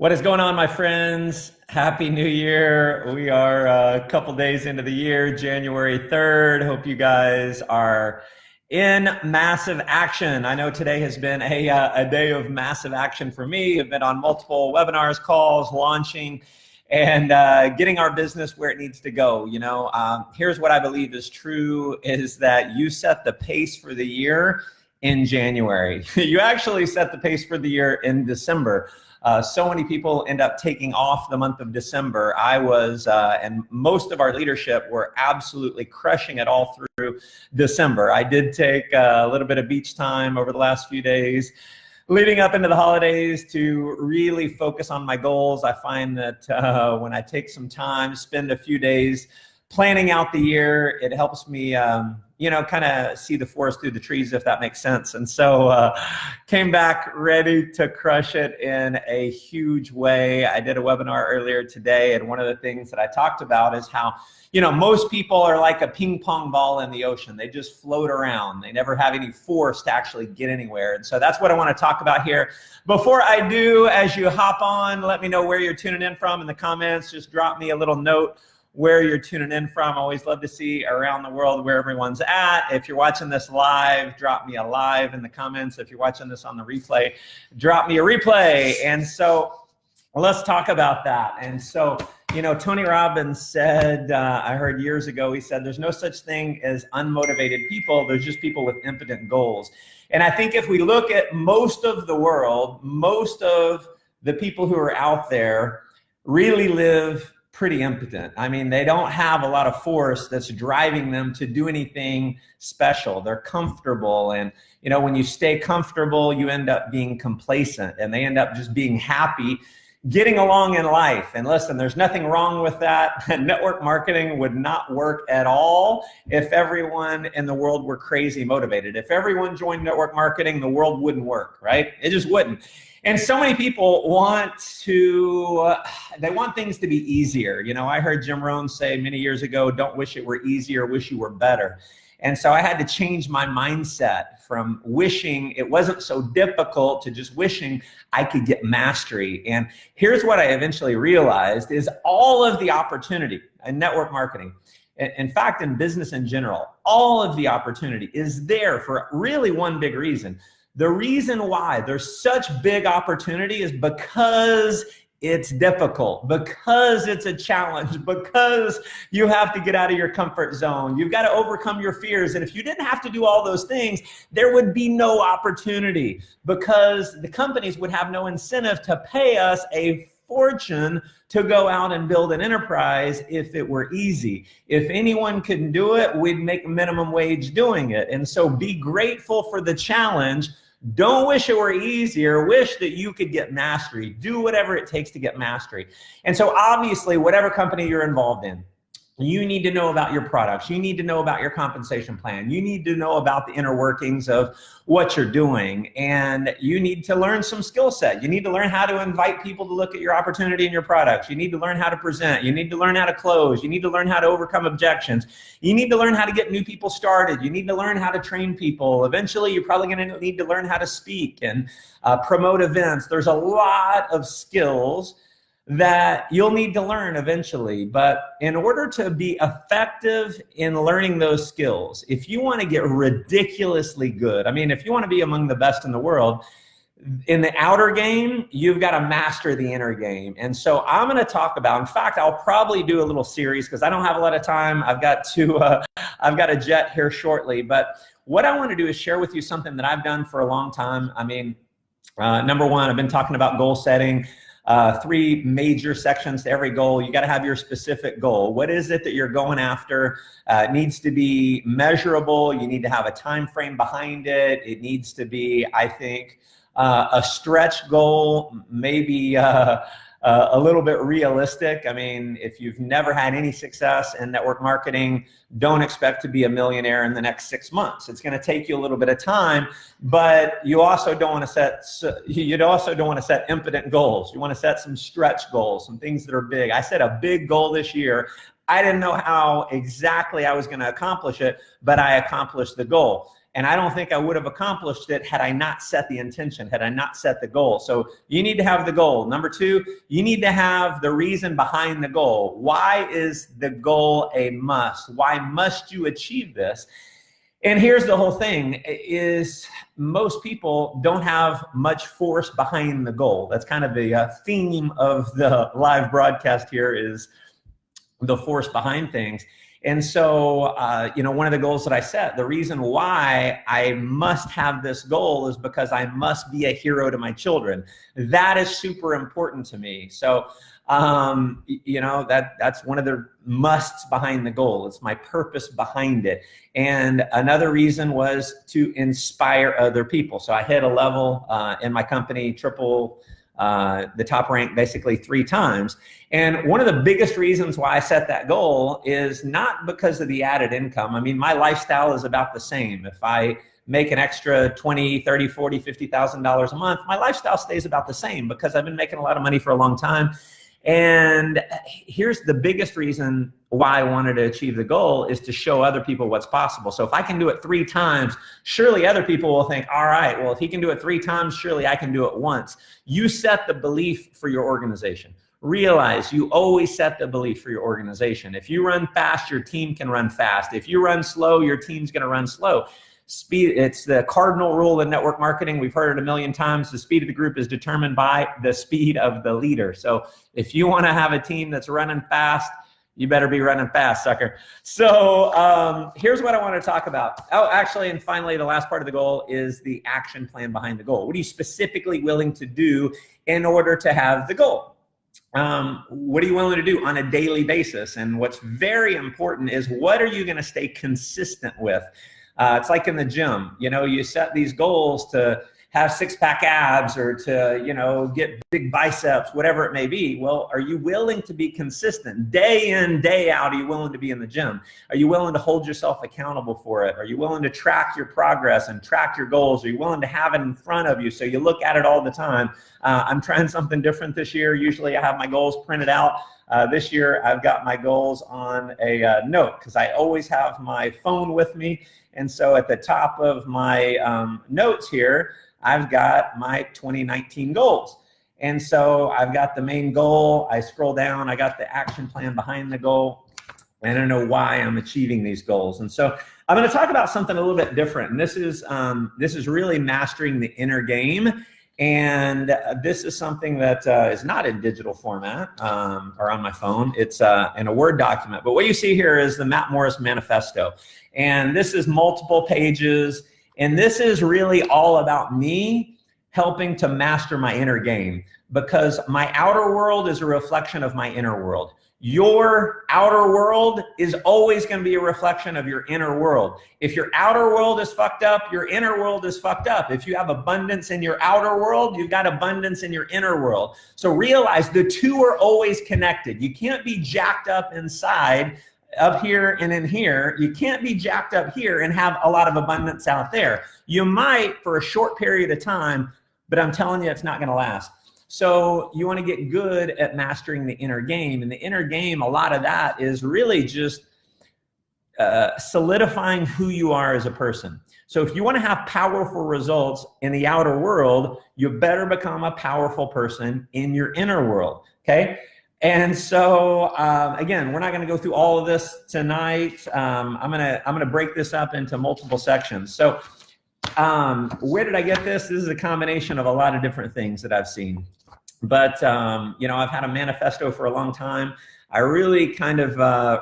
What is going on, my friends? Happy New Year. We are a couple days into the year, January 3rd. Hope you guys are in massive action. I know today has been a day of massive action for me. I've been on multiple webinars, calls, launching, and getting our business where it needs to go. Here's what I believe is true, is that you set the pace for the year in January. You actually set the pace for the year in December. So many people end up taking off the month of December. I was, and most of our leadership were absolutely crushing it all through December. I did take a little bit of beach time over the last few days, leading up into the holidays, to really focus on my goals. I find that when I take some time, spend a few days planning out the year, it helps me, kind of see the forest through the trees, if that makes sense. And so came back ready to crush it in a huge way. I did a webinar earlier today, and one of the things that I talked about is how, most people are like a ping pong ball in the ocean. They just float around. They never have any force to actually get anywhere. And so that's what I want to talk about here. Before I do, as you hop on, let me know where you're tuning in from in the comments. Just drop me a little note where you're tuning in from. Always love to see around the world where everyone's at. If you're watching this live, drop me a live in the comments. If you're watching this on the replay, drop me a replay. And so let's talk about that. And so, Tony Robbins said, I heard years ago, he said, there's no such thing as unmotivated people. There's just people with impotent goals. And I think if we look at most of the world, most of the people who are out there really live pretty impotent. I mean, they don't have a lot of force that's driving them to do anything special. They're comfortable. And, when you stay comfortable, you end up being complacent, and they end up just being happy, getting along in life. And listen, there's nothing wrong with that. Network marketing would not work at all if everyone in the world were crazy motivated. If everyone joined network marketing, the world wouldn't work, right? It just wouldn't. And so many people want things to be easier. I heard Jim Rohn say many years ago, don't wish it were easier, wish you were better. And so I had to change my mindset from wishing it wasn't so difficult to just wishing I could get mastery. And here's what I eventually realized is all of the opportunity in network marketing, in fact, in business in general, all of the opportunity is there for really one big reason. The reason why there's such big opportunity is because it's difficult, because it's a challenge, because you have to get out of your comfort zone. You've got to overcome your fears. And if you didn't have to do all those things, there would be no opportunity, because the companies would have no incentive to pay us a fortune to go out and build an enterprise if it were easy. If anyone could do it, we'd make minimum wage doing it. And so be grateful for the challenge. Don't wish it were easier. Wish that you could get mastery. Do whatever it takes to get mastery. And so obviously, whatever company you're involved in, you need to know about your products. You need to know about your compensation plan. You need to know about the inner workings of what you're doing. And you need to learn some skill set. You need to learn how to invite people to look at your opportunity and your products. You need to learn how to present. You need to learn how to close. You need to learn how to overcome objections. You need to learn how to get new people started. You need to learn how to train people. Eventually, you're probably going to need to learn how to speak and promote events. There's a lot of skills that you'll need to learn eventually. But in order to be effective in learning those skills, if you want to get ridiculously good, if you want to be among the best in the world, in the outer game, you've got to master the inner game. And so I'm going to talk about, in fact, I'll probably do a little series because I don't have a lot of time. I've got a jet here shortly. But what I want to do is share with you something that I've done for a long time. Number one, I've been talking about goal setting. 3 major sections to every goal. You got to have your specific goal. What is it that you're going after? It needs to be measurable. You need to have a time frame behind it. It needs to be, I think, a stretch goal, maybe a little bit realistic. If you've never had any success in network marketing, don't expect to be a millionaire in the next 6 months. It's going to take you a little bit of time, but you also don't want to set impotent goals. You want to set some stretch goals, some things that are big. I set a big goal this year. I didn't know how exactly I was going to accomplish it, but I accomplished the goal. And I don't think I would have accomplished it had I not set the intention, had I not set the goal. So you need to have the goal. Number two, you need to have the reason behind the goal. Why is the goal a must? Why must you achieve this? And here's the whole thing is most people don't have much force behind the goal. That's kind of the theme of the live broadcast here is the force behind things. And so, one of the goals that I set, the reason why I must have this goal is because I must be a hero to my children. That is super important to me. So, that's one of the musts behind the goal. It's my purpose behind it. And another reason was to inspire other people. So I hit a level in my company, triple the top rank basically 3 times. And one of the biggest reasons why I set that goal is not because of the added income. I mean, my lifestyle is about the same. If I make an extra $20, $30, $40, $50,000 a month, my lifestyle stays about the same because I've been making a lot of money for a long time. And here's the biggest reason why I wanted to achieve the goal is to show other people what's possible. So if I can do it 3 times, surely other people will think, all right, well, if he can do it 3 times, surely I can do it once. You set the belief for your organization. Realize you always set the belief for your organization. If you run fast, your team can run fast. If you run slow, your team's going to run slow. Speed, it's the cardinal rule in network marketing. We've heard it a million times. The speed of the group is determined by the speed of the leader. So if you want to have a team that's running fast, you better be running fast, sucker. So here's what I want to talk about. Oh, actually, and finally, the last part of the goal is the action plan behind the goal. What are you specifically willing to do in order to have the goal? What are you willing to do on a daily basis? And what's very important is what are you going to stay consistent with? It's like in the gym, you set these goals to have 6-pack abs or to, get big biceps, whatever it may be. Well, are you willing to be consistent day in, day out? Are you willing to be in the gym? Are you willing to hold yourself accountable for it? Are you willing to track your progress and track your goals? Are you willing to have it in front of you so you look at it all the time? I'm trying something different this year. Usually I have my goals printed out. This year I've got my goals on a note because I always have my phone with me. And so at the top of my notes here, I've got my 2019 goals. And so I've got the main goal. I scroll down, I got the action plan behind the goal, and I know why I'm achieving these goals. And so I'm going to talk about something a little bit different. And this is really mastering the inner game. And this is something that is not in digital format or on my phone. It's in a Word document. But what you see here is the Matt Morris Manifesto. And this is multiple pages. And this is really all about me helping to master my inner game, because my outer world is a reflection of my inner world. Your outer world is always going to be a reflection of your inner world. If your outer world is fucked up, your inner world is fucked up. If you have abundance in your outer world, you've got abundance in your inner world. So realize the two are always connected. You can't be jacked up inside, up here and in here. You can't be jacked up here and have a lot of abundance out there. You might for a short period of time, but I'm telling you, it's not going to last. So you want to get good at mastering the inner game. And the inner game, a lot of that is really just solidifying who you are as a person. So if you want to have powerful results in the outer world, you better become a powerful person in your inner world, okay? And so, again, we're not going to go through all of this tonight. I'm gonna break this up into multiple sections. So where did I get this? This is a combination of a lot of different things that I've seen. But, I've had a manifesto for a long time. I really kind of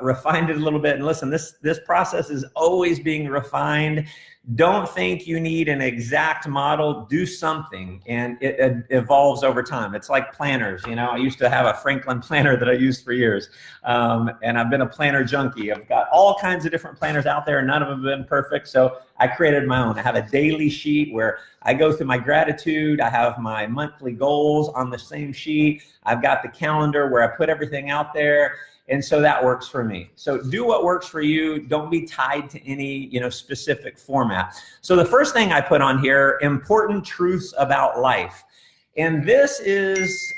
refined it a little bit. And listen, this process is always being refined. Don't think you need an exact model. Do something, and it evolves over time. It's like planners. I used to have a Franklin planner that I used for years, and I've been a planner junkie. I've got all kinds of different planners out there. None of them have been perfect, so I created my own. I have a daily sheet where I go through my gratitude. I have my monthly goals on the same sheet. I've got the calendar where I put everything out there. And so that works for me. So do what works for you. Don't be tied to any, specific format. So the first thing I put on here, important truths about life. And this is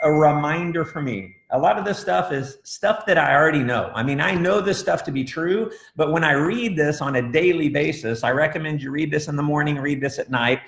a reminder for me. A lot of this stuff is stuff that I already know. I mean, I know this stuff to be true, but when I read this on a daily basis, I recommend you read this in the morning, read this at night.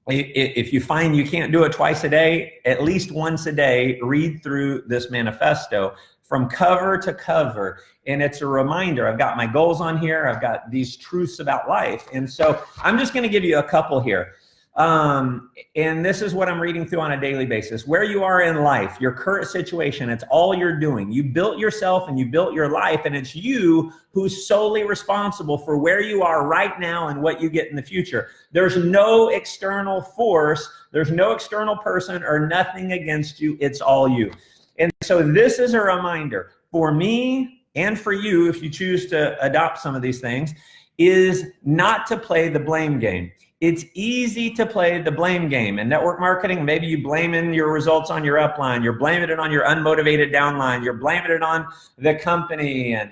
If you find you can't do it twice a day, at least once a day, read through this manifesto from cover to cover. And it's a reminder. I've got my goals on here. I've got these truths about life. And so I'm just going to give you a couple here. And this is what I'm reading through on a daily basis. Where you are in life, your current situation, it's all you're doing. You built yourself and you built your life, and it's you who's solely responsible for where you are right now and what you get in the future. There's no external force. There's no external person or nothing against you. It's all you. And so this is a reminder for me and for you, if you choose to adopt some of these things, is not to play the blame game. It's easy to play the blame game. In network marketing, maybe you blaming your results on your upline, you're blaming it on your unmotivated downline, you're blaming it on the company, and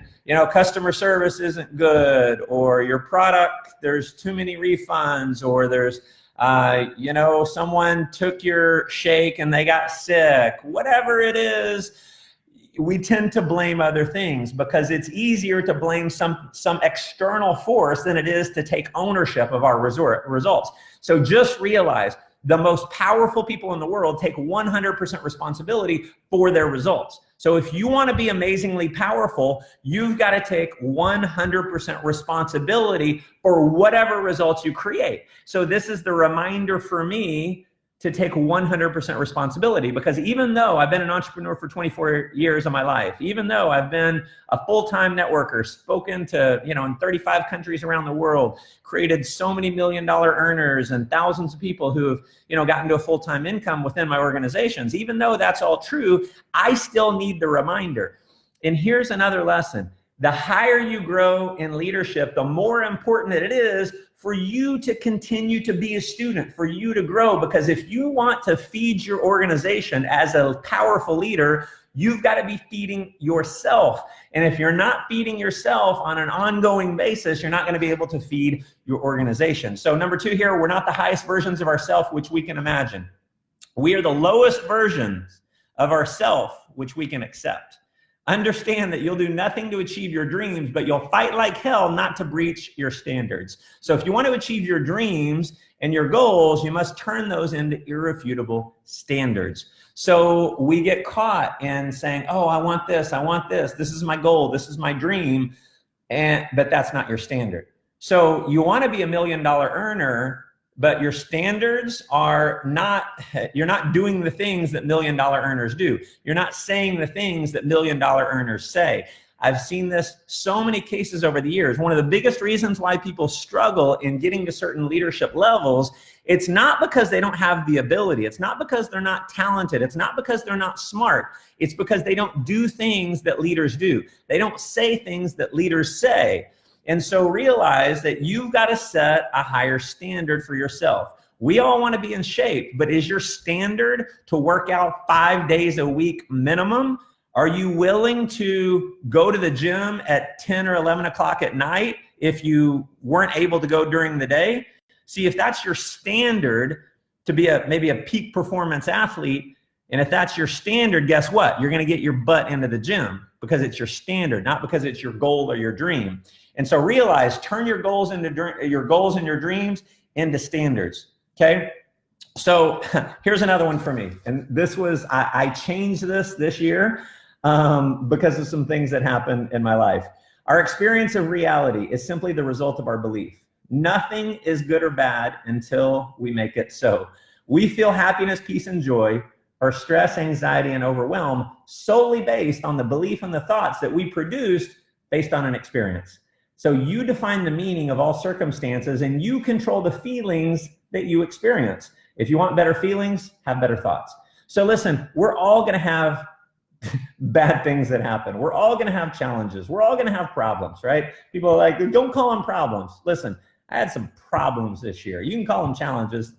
customer service isn't good, or your product, there's too many refunds, or there's someone took your shake and they got sick. Whatever it is, we tend to blame other things because it's easier to blame some external force than it is to take ownership of our results. So just realize the most powerful people in the world take 100% responsibility for their results. So if you want to be amazingly powerful, you've got to take 100% responsibility for whatever results you create. So this is the reminder for me to take 100% responsibility, because even though I've been an entrepreneur for 24 years of my life, even though I've been a full-time networker, spoken to, in 35 countries around the world, created so many million-dollar earners and thousands of people who have, gotten to a full-time income within my organizations, even though that's all true, I still need the reminder. And here's another lesson. The higher you grow in leadership, the more important it is for you to continue to be a student, for you to grow, because if you want to feed your organization as a powerful leader, you've got to be feeding yourself. And if you're not feeding yourself on an ongoing basis, you're not going to be able to feed your organization. So number 2 here, we're not the highest versions of ourselves which we can imagine. We are the lowest versions of ourselves which we can accept. Understand that you'll do nothing to achieve your dreams, but you'll fight like hell not to breach your standards. So if you want to achieve your dreams and your goals, you must turn those into irrefutable standards. So we get caught in saying, oh, I want this, this is my goal, this is my dream, but that's not your standard. So you want to be $1 million earner, but your standards are not, you're not doing the things that $1 million earners do. You're not saying the things that $1 million earners say. I've seen this so many cases over the years. One of the biggest reasons why people struggle in getting to certain leadership levels, it's not because they don't have the ability. It's not because they're not talented. It's not because they're not smart. It's because they don't do things that leaders do. They don't say things that leaders say. And so realize that you've got to set a higher standard for yourself. We all want to be in shape, but is your standard to work out 5 days a week minimum? Are you willing to go to the gym at 10 or 11 o'clock at night if you weren't able to go during the day? See, if that's your standard to be maybe a peak performance athlete, and if that's your standard, guess what? You're going to get your butt into the gym because it's your standard, not because it's your goal or your dream. And so realize, turn your goals and your dreams into standards, okay? So here's another one for me. And this was, I changed this year because of some things that happened in my life. Our experience of reality is simply the result of our belief. Nothing is good or bad until we make it so. We feel happiness, peace, and joy, or stress, anxiety, and overwhelm solely based on the belief and the thoughts that we produced based on an experience. So you define the meaning of all circumstances, and you control the feelings that you experience. If you want better feelings, have better thoughts. So listen, we're all going to have bad things that happen. We're all going to have challenges. We're all going to have problems, right? People are like, don't call them problems. Listen, I had some problems this year. You can call them challenges,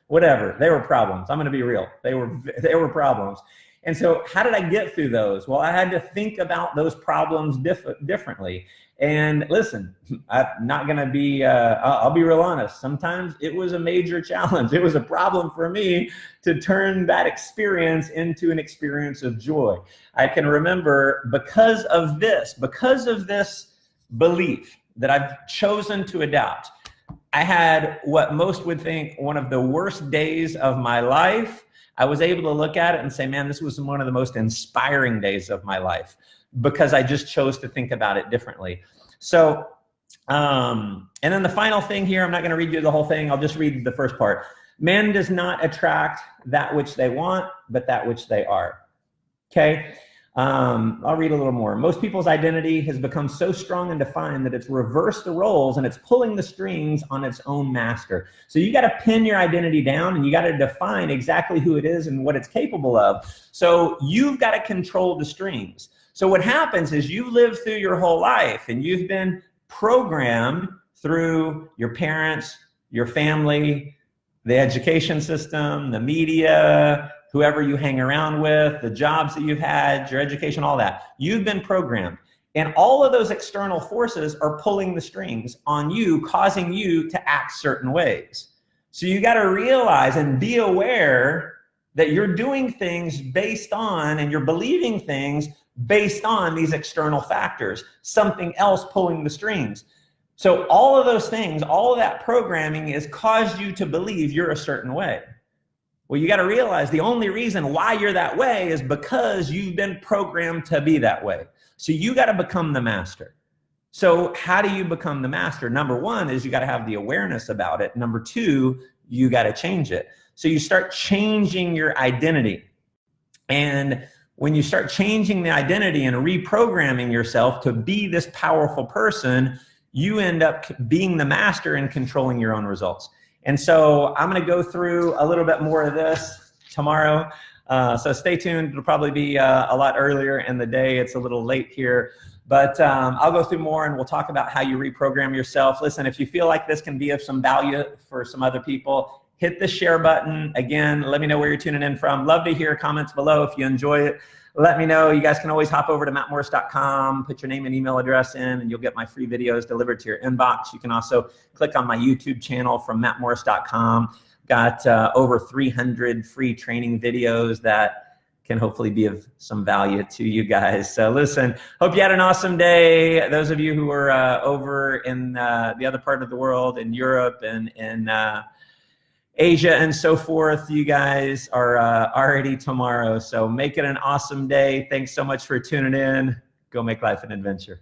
whatever. They were problems. I'm going to be real. They were problems. And so how did I get through those? Well, I had to think about those problems differently. And listen, I'm not going to be, I'll be real honest. Sometimes it was a major challenge. It was a problem for me to turn that experience into an experience of joy. I can remember because of this belief that I've chosen to adopt, I had what most would think one of the worst days of my life. I was able to look at it and say, man, this was one of the most inspiring days of my life because I just chose to think about it differently. So, and then the final thing here, I'm not going to read you the whole thing. I'll just read the first part. Man does not attract that which they want, but that which they are. Okay. I'll read a little more. Most people's identity has become so strong and defined that it's reversed the roles and it's pulling the strings on its own master. So you got to pin your identity down and you got to define exactly who it is and what it's capable of. So you've got to control the strings. So what happens is you live through your whole life and you've been programmed through your parents, your family, the education system, the media, whoever you hang around with, the jobs that you've had, your education, all that. You've been programmed. And all of those external forces are pulling the strings on you, causing you to act certain ways. So you got to realize and be aware that you're doing things based on, and you're believing things based on these external factors, something else pulling the strings. So all of those things, all of that programming has caused you to believe you're a certain way. Well, you got to realize the only reason why you're that way is because you've been programmed to be that way. So you got to become the master. So how do you become the master? Number one is you got to have the awareness about it. Number two, you got to change it. So you start changing your identity. And when you start changing the identity and reprogramming yourself to be this powerful person, you end up being the master and controlling your own results. And so I'm going to go through a little bit more of this tomorrow. So stay tuned. It'll probably be a lot earlier in the day. It's a little late here. But I'll go through more and we'll talk about how you reprogram yourself. Listen, if you feel like this can be of some value for some other people, hit the share button. Again, let me know where you're tuning in from. Love to hear comments below if you enjoy it. Let me know. You guys can always hop over to mattmorris.com, put your name and email address in, and you'll get my free videos delivered to your inbox. You can also click on my YouTube channel from mattmorris.com. Got over 300 free training videos that can hopefully be of some value to you guys. So listen, hope you had an awesome day. Those of you who are over in the other part of the world, in Europe and in Asia and so forth, you guys are already tomorrow. So make it an awesome day. Thanks so much for tuning in. Go make life an adventure.